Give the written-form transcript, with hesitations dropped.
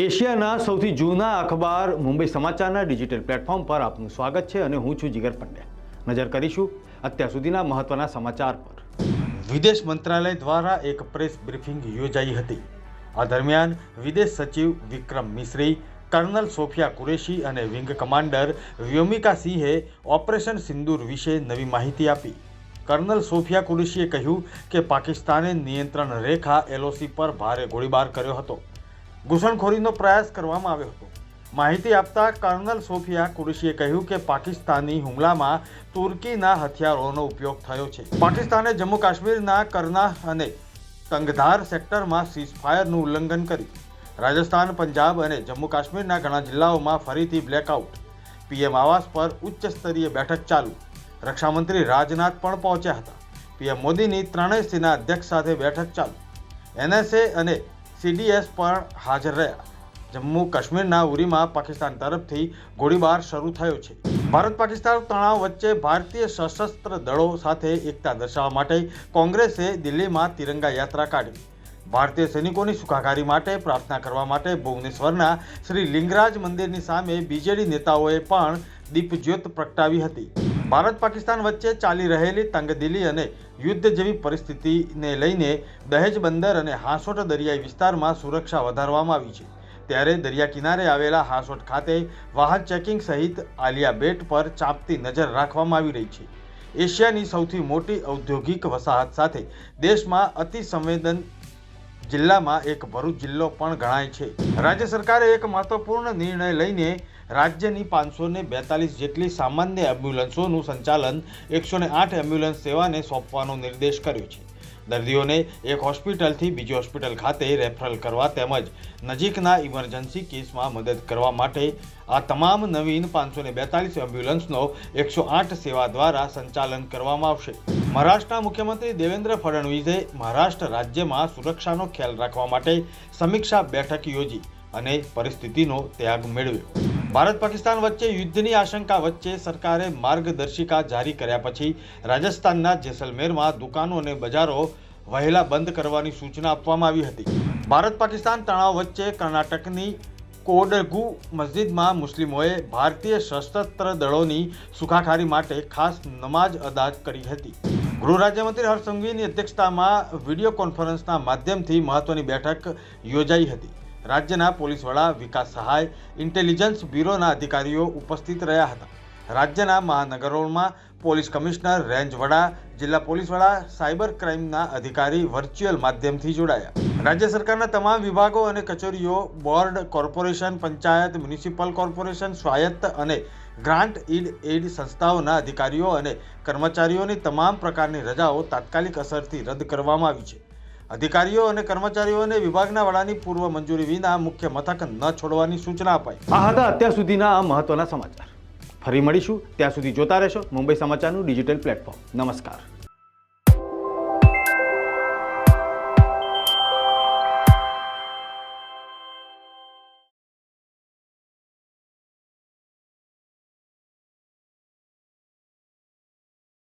એશિયાના સૌથી જૂના અખબાર મુંબઈ સમાચારના ડિજિટલ પ્લેટફોર્મ પર આપનું સ્વાગત છે અને હું છું જીગર પંડ્યા। નજર કરીશું અત્યાર સુધીના મહત્વના સમાચાર પર। વિદેશ મંત્રાલય દ્વારા એક પ્રેસ બ્રીફિંગ યોજાઈ હતી। આ દરમિયાન વિદેશ સચિવ વિક્રમ મિશ્રી, કર્નલ સોફિયા કુરેશી અને વિંગ કમાન્ડર વ્યોમિકા સિંહે ઓપરેશન સિંદૂર વિશે નવી માહિતી આપી। કર્નલ સોફિયા કુરેશીએ કહ્યું કે પાકિસ્તાને નિયંત્રણ રેખા LOC પર ભારે ગોળીબાર કર્યો હતો। ઘૂસણખોરીનો પ્રયાસ કરવામાં આવ્યો હતો। માહિતી આપતા કર્નલ સોફિયા કુરેશીએ કહ્યું કે પાકિસ્તાની હુમલામાં તુર્કીના હથિયારોનો ઉપયોગ થયો છે। પાકિસ્તાને જમ્મુ કાશ્મીરના કરનાહ અને તંગધાર સેક્ટરમાં સીઝફાયરનું ઉલ્લંઘન કર્યું। રાજસ્થાન, પંજાબ અને જમ્મુ કાશ્મીરના ઘણા જિલ્લાઓમાં ફરીથી બ્લેકઆઉટ। PM આવાસ પર ઉચ્ચ સ્તરીય બેઠક ચાલુ। રક્ષામંત્રી રાજનાથ પણ પહોંચ્યા હતા। PM મોદીની ત્રણેય સેના અધ્યક્ષ સાથે બેઠક ચાલુ। NSA અને CDS પણ હાજર રહ્યા। જમ્મુ કાશ્મીરના ઉરીમાં પાકિસ્તાન તરફથી ગોળીબાર શરૂ થયો છે। ભારત પાકિસ્તાન તણાવ વચ્ચે ભારતીય સશસ્ત્ર દળો સાથે એકતા દર્શાવવા માટે કોંગ્રેસે દિલ્હીમાં તિરંગા યાત્રા કાઢી। ભારતીય સૈનિકોની સુખાકારી માટે પ્રાર્થના કરવા માટે ભુવનેશ્વરના શ્રી લિંગરાજ મંદિરની સામે BJD નેતાઓએ પણ દીપજ્યોત પ્રગટાવી હતી। ભારત પાકિસ્તાન વચ્ચે ચાલી રહેલી તંગદિલી અને યુદ્ધ જેવી પરિસ્થિતિને લઈને દહેજ બંદર અને હાંસોટ દરિયાઈ વિસ્તારમાં સુરક્ષા વધારવામાં આવી છે। ત્યારે દરિયા કિનારે આવેલા હાંસોટ ખાતે વાહન ચેકિંગ સહિત આલિયા બેટ પર ચાંપતી નજર રાખવામાં આવી રહી છે। એશિયાની સૌથી મોટી ઔદ્યોગિક વસાહત સાથે દેશમાં અતિ સંવેદન જિલ્લામાં એક ભરૂચ જિલ્લો પણ ગણાય છે। રાજ્ય સરકારે એક મહત્વપૂર્ણ નિર્ણય લઈને રાજ્યની 542 જેટલી સામાન્ય એમ્બ્યુલન્સોનું સંચાલન 108 એમ્બ્યુલન્સ સેવાને સોંપવાનો નિર્દેશ કર્યો છે। દર્દીઓને એક હોસ્પિટલથી બીજી હોસ્પિટલ ખાતે રેફરલ કરવા તેમજ નજીકના ઇમરજન્સી કેસમાં મદદ કરવા માટે આ તમામ નવીન 542 એમ્બ્યુલન્સનો 108 સેવા દ્વારા સંચાલન કરવામાં આવશે। મહારાષ્ટ્રના મુખ્યમંત્રી દેવેન્દ્ર ફડણવીસે મહારાષ્ટ્ર રાજ્યમાં સુરક્ષાનો ખ્યાલ રાખવા માટે સમીક્ષા બેઠક યોજી અને પરિસ્થિતિનો ત્યાગ મેળવ્યો। ભારત પાકિસ્તાન વચ્ચે યુદ્ધની આશંકા વચ્ચે સરકારે માર્ગદર્શિકા જારી કર્યા પછી રાજસ્થાનના જેસલમેરમાં દુકાનો અને બજારો વહેલા બંધ કરવાની સૂચના આપવામાં આવી હતી। ભારત પાકિસ્તાન તણાવ વચ્ચે કર્ણાટકની કોડગુ મસ્જિદમાં મુસ્લિમોએ ભારતીય સશસ્ત્ર દળોની સુખાકારી માટે ખાસ નમાઝ અદા કરી હતી। ગૃહ રાજ્યમંત્રી હર્ષ સંઘવીની અધ્યક્ષતામાં વિડીયો કોન્ફરન્સના માધ્યમથી મહત્વની બેઠક યોજાઈ હતી। રાજ્યના પોલીસ વડા, વિકાસ સહાય, ઇન્ટેલિજન્સ બ્યુરોના અધિકારીઓ ઉપસ્થિત રહ્યા હતા। રાજ્યના મહાનગરોમાં પોલીસ કમિશનર, રેન્જ વડા, જિલ્લા પોલીસ વડા, સાયબર ક્રાઇમના અધિકારી વર્ચ્યુઅલ માધ્યમથી જોડાયા। રાજ્ય સરકારના તમામ વિભાગો અને કચેરીઓ, board, corporation, panchayat, municipal corporation, સ્વાયત્ત અને ગ્રાન્ટ એડ સંસ્થાઓના અધિકારીઓ અને કર્મચારીઓની તમામ પ્રકારની રજાઓ તાત્કાલિક અસરથી રદ કરવામાં આવી છે। અધિકારીઓ અને કર્મચારીઓને વિભાગના વડાની પૂર્વ મંજૂરી વિના મુખ્ય મથક ન છોડવાની સૂચના અપાઈ। આ હતા અત્યાર સુધીના મહત્વના સમાચાર। ફરી મળીશું, ત્યાં સુધી જોતા રહેશો મુંબઈ સમાચારનું ડિજિટલ પ્લેટફોર્મ। નમસ્કાર।